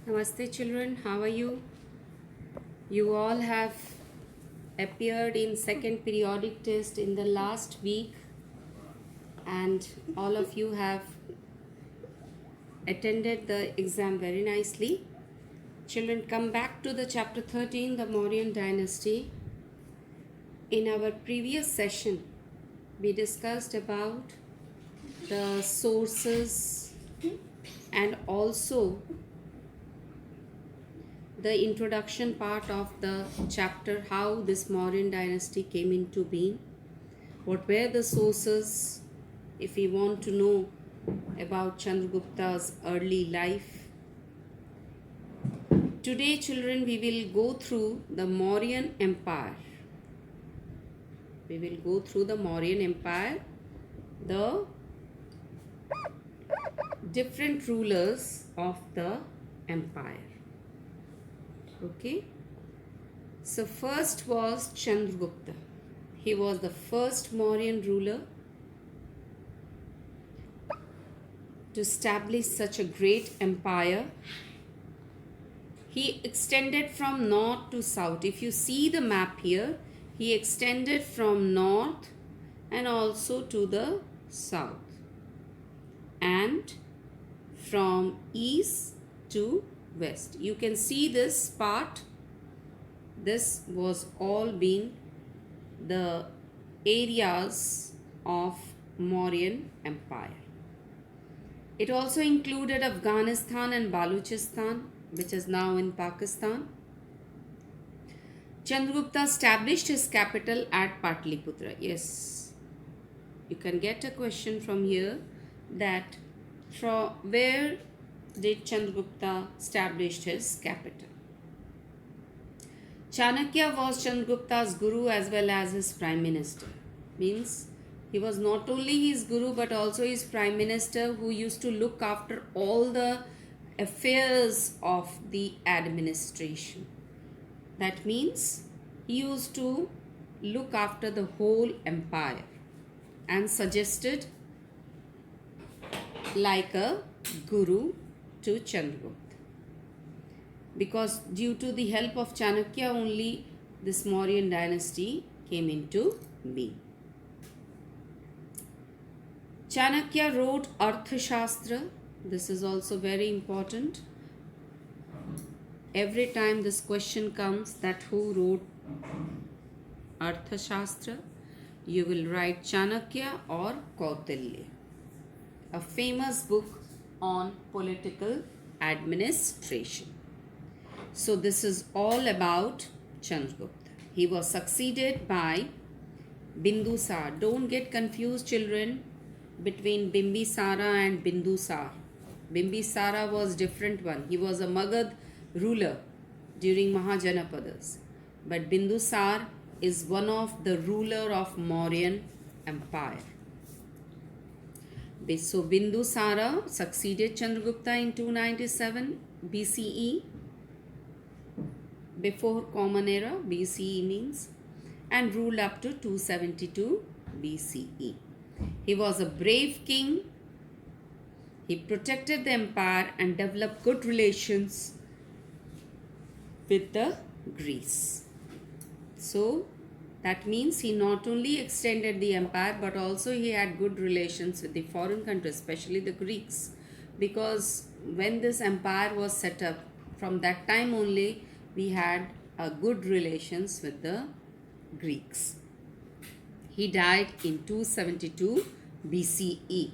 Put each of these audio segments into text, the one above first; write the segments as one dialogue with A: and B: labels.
A: Namaste children, how are you? You all have appeared in second periodic test in the last week and all of you have attended the exam very nicely. Children, come back to the chapter 13, the Mauryan dynasty. In our previous session, we discussed about the sources and also the introduction part of the chapter, how this Mauryan dynasty came into being, what were the sources, if we want to know about Chandragupta's early life. Today children, we will go through the Mauryan Empire. We will go through the Mauryan Empire, the different rulers of the empire. Okay, so first was Chandragupta. He was the first Mauryan ruler to establish such a great empire. He extended from north to south. If you see the map here, he extended from north and also to the south, and from east to west. You can see this part. This was all been the areas of Mauryan Empire. It also included Afghanistan and Baluchistan, which is now in Pakistan. Chandragupta established his capital at Patliputra. Yes, you can get a question from here that from where did Chandragupta establish his capital? Chanakya was Chandragupta's guru as well as his prime minister. Means he was not only his guru but also his prime minister, who used to look after all the affairs of the administration. That means he used to look after the whole empire and suggested like a guru to Chandragupta. Because due to the help of Chanakya only this Mauryan dynasty came into being. Chanakya wrote Arthashastra. This is also very important. Every time this question comes that who wrote Arthashastra, you will write Chanakya or Kautilya. A famous book on political administration. So this is all about Chandragupta. He was succeeded by Bindusar. Don't get confused children between Bimbisara and Bindusar. Bimbisara was different one. He was a Magad ruler during Mahajanapadas. But Bindusar is one of the ruler of Mauryan Empire. So Bindusara succeeded Chandragupta in 297 BCE, before Common Era, BCE means, and ruled up to 272 BCE. He was a brave king. He protected the empire and developed good relations with the Greece. So that means he not only extended the empire but also he had good relations with the foreign countries, especially the Greeks, because when this empire was set up, from that time only we had a good relations with the Greeks. He died in 272 BCE.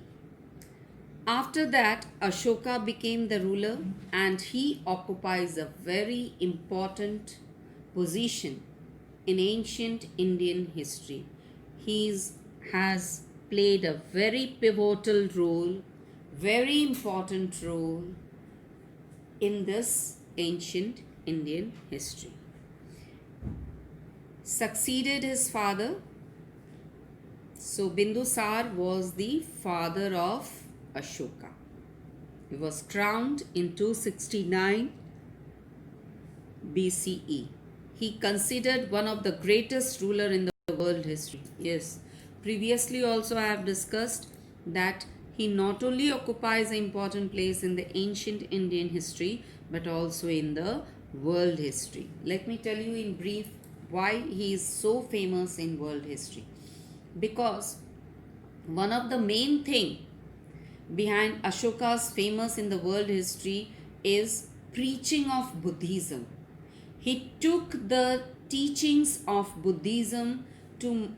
A: After that, Ashoka became the ruler and he occupies a very important position in ancient Indian history. He has played a very pivotal role, very important role in this ancient Indian history. Succeeded his father. So Bindusar was the father of Ashoka. He was crowned in 269 BCE. He considered one of the greatest ruler in the world history. Yes, previously also I have discussed that he not only occupies an important place in the ancient Indian history but also in the world history. Let me tell you in brief why he is so famous in world history. Because one of the main thing behind Ashoka's famous in the world history is preaching of Buddhism. He took the teachings of Buddhism to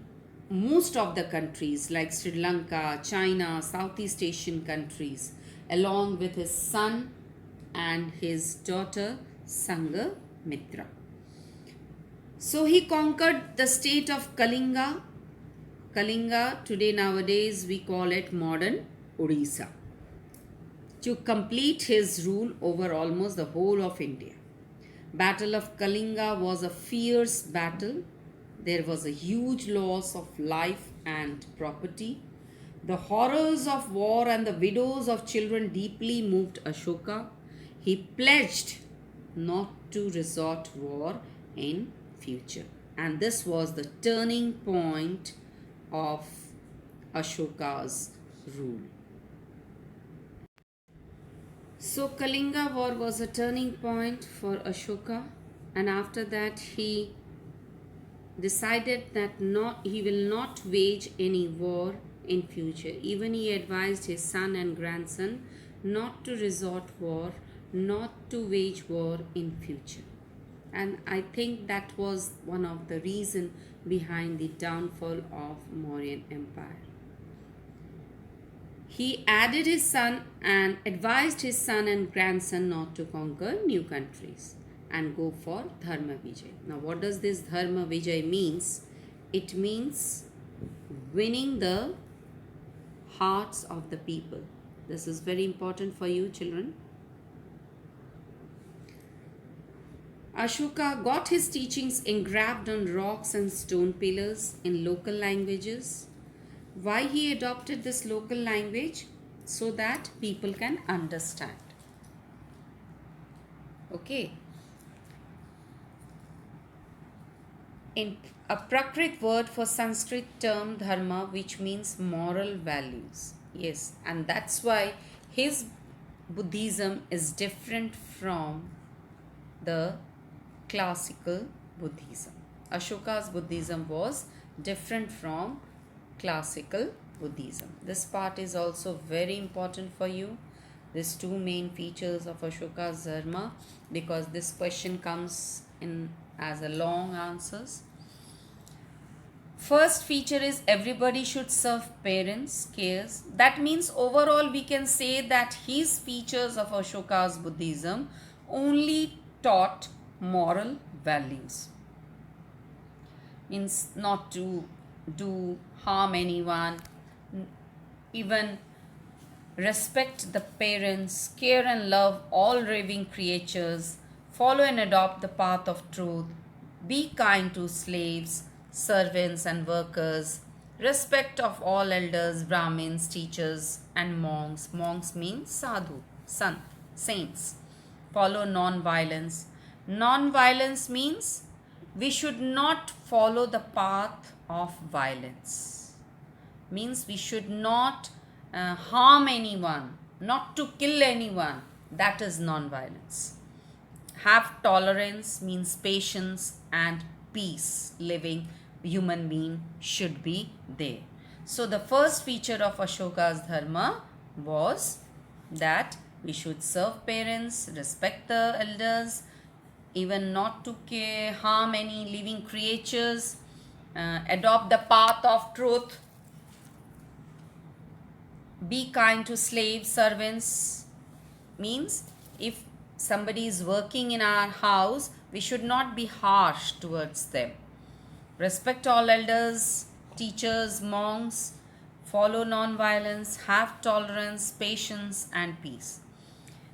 A: most of the countries like Sri Lanka, China, Southeast Asian countries, along with his son and his daughter Sanghmitra. So he conquered the state of Kalinga. Kalinga, today nowadays we call it modern Odisha, to complete his rule over almost the whole of India. Battle of Kalinga was a fierce battle. There was a huge loss of life and property. The horrors of war and the widows of children deeply moved Ashoka. He pledged not to resort war in future. And this was the turning point of Ashoka's rule. So Kalinga war was a turning point for Ashoka, and after that he decided that he will not wage any war in future. Even he advised his son and grandson not to resort war, not to wage war in future. And I think that was one of the reason behind the downfall of Mauryan Empire. He added his son and advised his son and grandson not to conquer new countries and go for Dharma Vijay. Now, what does this Dharma Vijay means? It means winning the hearts of the people. This is very important for you, children. Ashoka got his teachings engraved on rocks and stone pillars in local languages. Why he adopted this local language? So that people can understand. Okay. In a Prakrit word for Sanskrit term dharma, which means moral values. Yes, and that's why his Buddhism is different from the classical Buddhism. Ashoka's Buddhism was different from classical Buddhism. This part is also very important for you. These two main features of Ashoka's Dharma, because this question comes in as a long answers. First feature is everybody should serve parents, cares. That means overall we can say that his features of Ashoka's Buddhism only taught moral values. Means not to do harm anyone, even respect the parents, care and love all living creatures, follow and adopt the path of truth, be kind to slaves, servants and workers, respect of all elders, Brahmins, teachers and monks. Monks means sadhu, sant, saints. Follow non-violence. Non-violence means we should not follow the path of violence. Means we should not harm anyone, not to kill anyone. That is non-violence. Have tolerance means patience and peace. Living human being should be there. So the first feature of Ashoka's Dharma was that we should serve parents, respect the elders, even not to harm any living creatures, adopt the path of truth, be kind to slaves, servants. Means if somebody is working in our house, we should not be harsh towards them. Respect all elders, teachers, monks, follow non-violence, have tolerance, patience and peace.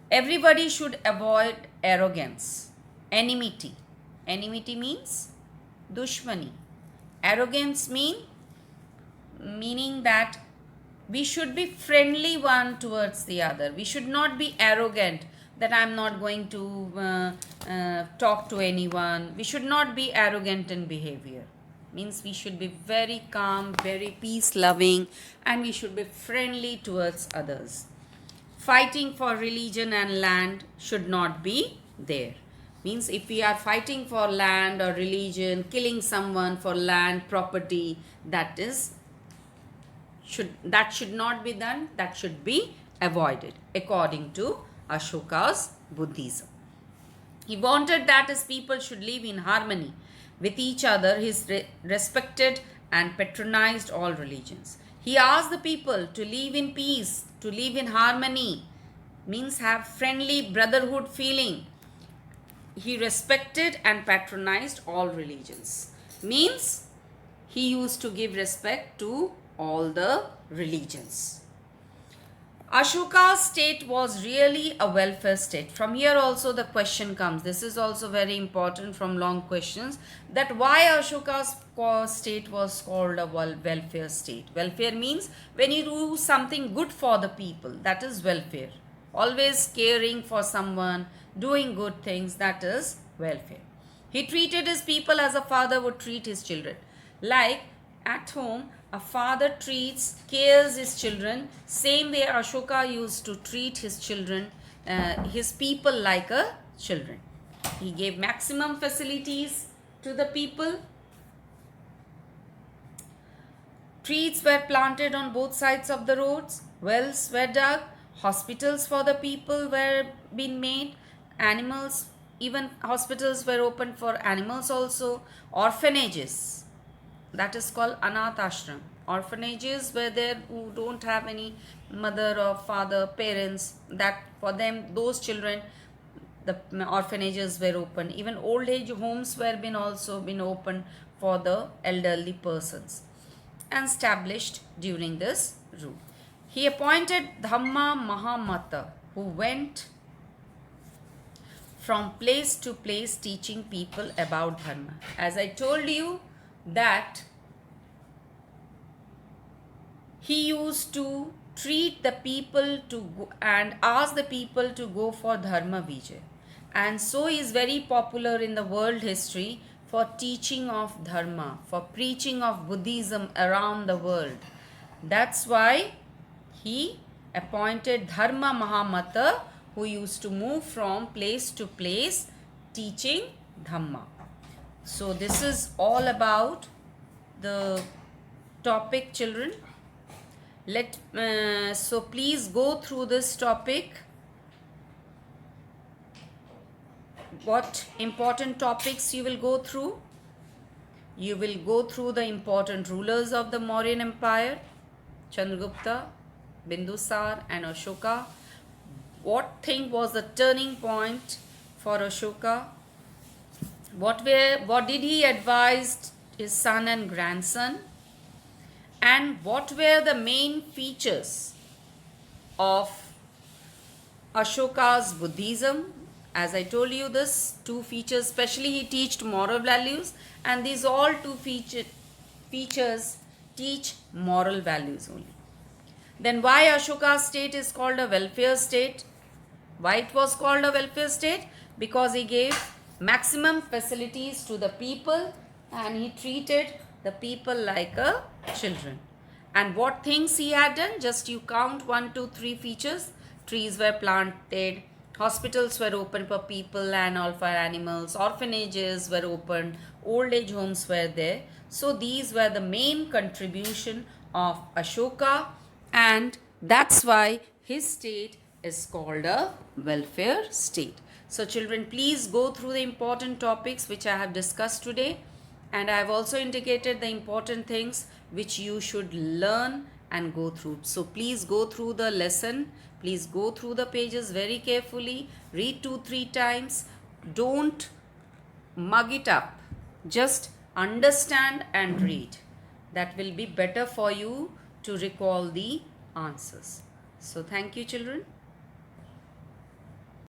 A: Everybody should avoid arrogance, enmity. Enmity means dushmani. Arrogance meaning that we should be friendly one towards the other. We should not be arrogant that I am not going to talk to anyone. We should not be arrogant in behavior. means we should be very calm, very peace loving, and we should be friendly towards others. Fighting for religion and land should not be there. Means if we are fighting for land or religion, killing someone for land, property, that should not be done, that should be avoided according to Ashoka's Buddhism. He wanted that his people should live in harmony with each other. He respected and patronized all religions. He asked the people to live in peace, to live in harmony, means have friendly brotherhood feeling. He respected and patronized all religions, means he used to give respect to all the religions. Ashoka's state was really a welfare state. From here also the question comes. This is also very important from long questions, that why Ashoka's state was called a welfare state. Welfare means when you do something good for the people, that is welfare. Always caring for someone, doing good things, that is welfare. He treated his people as a father would treat his children. Like at home, a father cares his children. Same way Ashoka used to treat his children, his people like a children. He gave maximum facilities to the people. Trees were planted on both sides of the roads. Wells were dug. Hospitals for the people were being made. Animals, even hospitals were opened for animals also. Orphanages, that is called Anath Ashram. Orphanages were there who don't have any mother or father, parents, that for them, those children, the orphanages were open. Even old age homes were also been opened for the elderly persons and established during this rule. He appointed Dhamma Mahamata, who went from place to place teaching people about Dharma. As I told you that he used to treat the people to go and ask the people to go for Dharma Vijay. And so he is very popular in the world history for teaching of Dharma, for preaching of Buddhism around the world. That's why he appointed Dharma Mahamata, who used to move from place to place teaching Dhamma. So this is all about the topic, children. So please go through this topic. What important topics you will go through? You will go through the important rulers of the Mauryan Empire, Chandragupta, Bindusar and Ashoka. What thing was the turning point for Ashoka? What did he advise his son and grandson? And what were the main features of Ashoka's Buddhism? As I told you, this two features, especially he taught moral values, and these all two features teach moral values only. Then why Ashoka's state is called a welfare state? Why it was called a welfare state? Because he gave maximum facilities to the people and he treated the people like a children. And what things he had done? Just you count 1, 2, 3 features. Trees were planted, hospitals were open for people and all for animals, orphanages were opened, old age homes were there. So these were the main contribution of Ashoka, and that's why his state is called a welfare state. So children, please go through the important topics which I have discussed today, and I have also indicated the important things which you should learn and go through. So please go through the lesson. Please go through the pages very carefully. Read 2-3 times. Don't mug it up. Just understand and read. That will be better for you to recall the answers. So thank you, children.